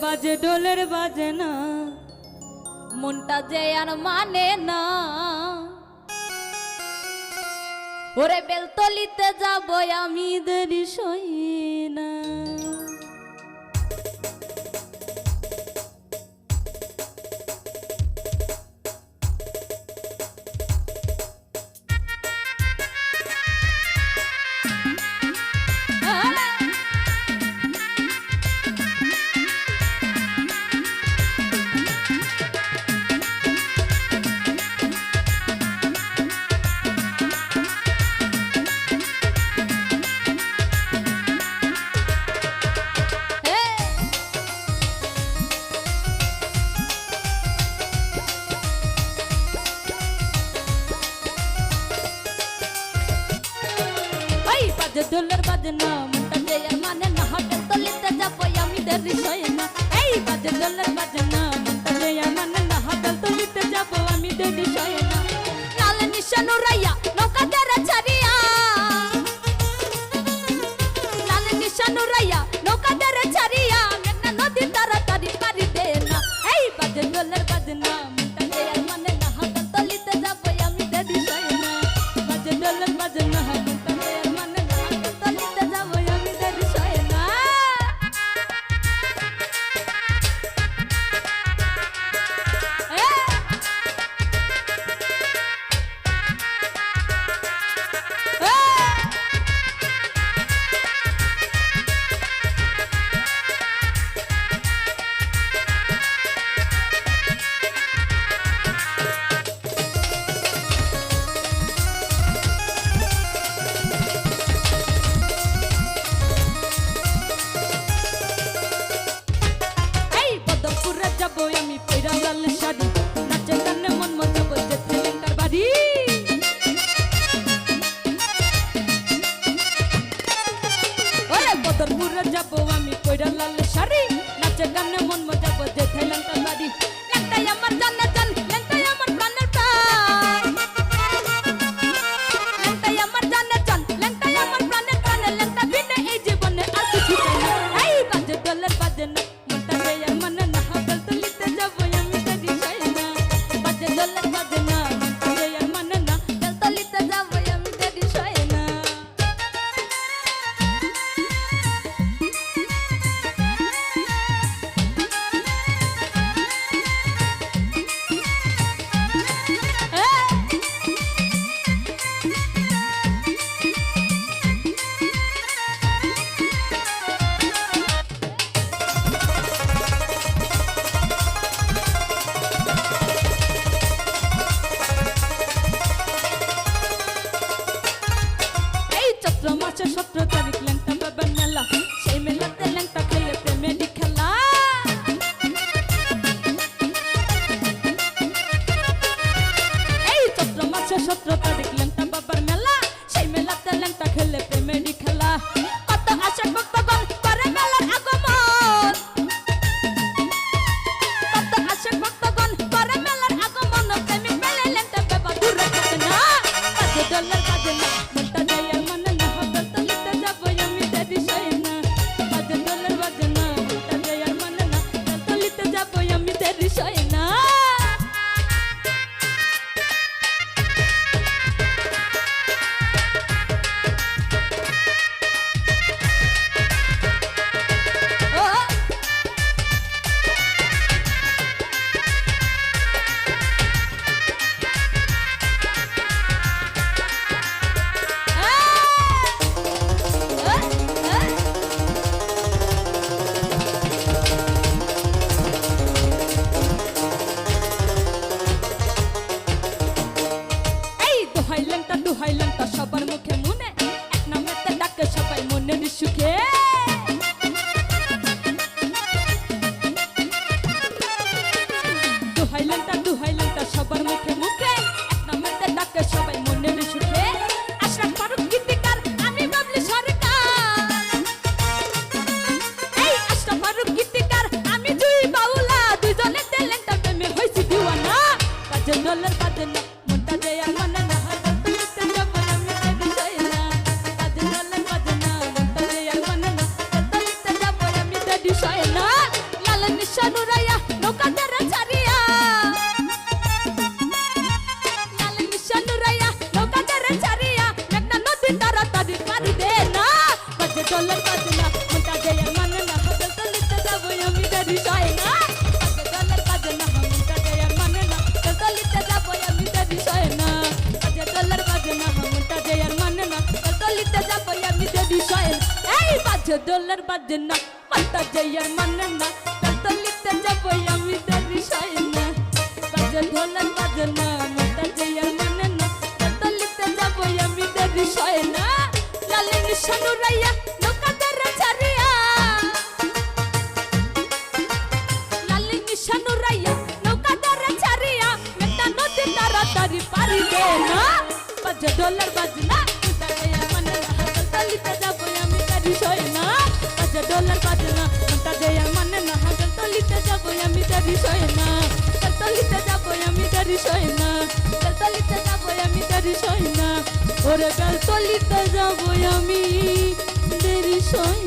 বাজে ডোলের বাজে না মনটা যে আর মানে না। ওরে বেলতলিতে যাব আমি দেরি সই না। বাজে ডোলের বাজে না মনটা যে আর মানে না বেলতলিতে যাব আমি দেরি সই না। এই বাজে ডোলের বাজে না মনটা যে আর মানে না বেলতলিতে যাব আমি দেরি সই না। লাল নিশান উড়াইয়া নৌকা তেরা ছাড়িয়া, লাল নিশান উড়াইয়া নৌকা তেরা ছাড়িয়া মেঘনা নদী তাড়াতাড়ি পারি দে না। এই বাজে ডোলের বাজে না মনটা যে আর মানে না বেলতলিতে যাব আমি দেরি সই না। বাজে ডোলের বাজে না মনটা যে আর মানে না বেলতলিতে যাব আমি দেরি সই না। নিশান উড়াইয়া নৌকা দ্বারা ছাড়িয়া লাল নিশান উড়াইয়া নৌকা দ্বারা ছাড়িয়া মেঘনা নদী তাড়াতাড়ি পারি দে না বাজে ডলার বাজনা মনটা যে আর মানে না হাজার তলিতে যাবো আমি দেরি সয় না বাজে ডলার বাজনা মনটা যে আর মানে না হাজার তলিতে যাবো আমি দেরি সয় না বাজে ডলার বাজনা মনটা যে আর মানে না হাজার তলিতে যাবো আমি দেরি সয় না এই বাজে ডলার বাজনা মনটা যে আর মানে না হাজার তলিতে যাবো আমি দেরি সয় না বাজে ডলার বাজনা মনটা যে আর মানে না হাজার তলিতে যাবো আমি দেরি সয় না লাল নিশান উড়াইয়া নৌকা দ্বারা ছাড়িয়া লাল নিশান উড়াইয়া নৌকা দ্বারা ছাড়িয়া মেঘনা নদী তাড়াতাড়ি পারি দে না বাজে ডলার বাজনা মনটা যে আর মানে না হাজার তলিতে যাবো আমি দেরি সয় না বাজে ডলার বাজনা মনটা যে আর মানে না হাজার তলিতে যাবো আমি দেরি সয় না হাজার তলিতে যাবো আমি দেরি সয় না হাজার তলিতে যাবো আমি দেরি সয় না ওরে গাল তলিতে যাবো আমি দেরি সয়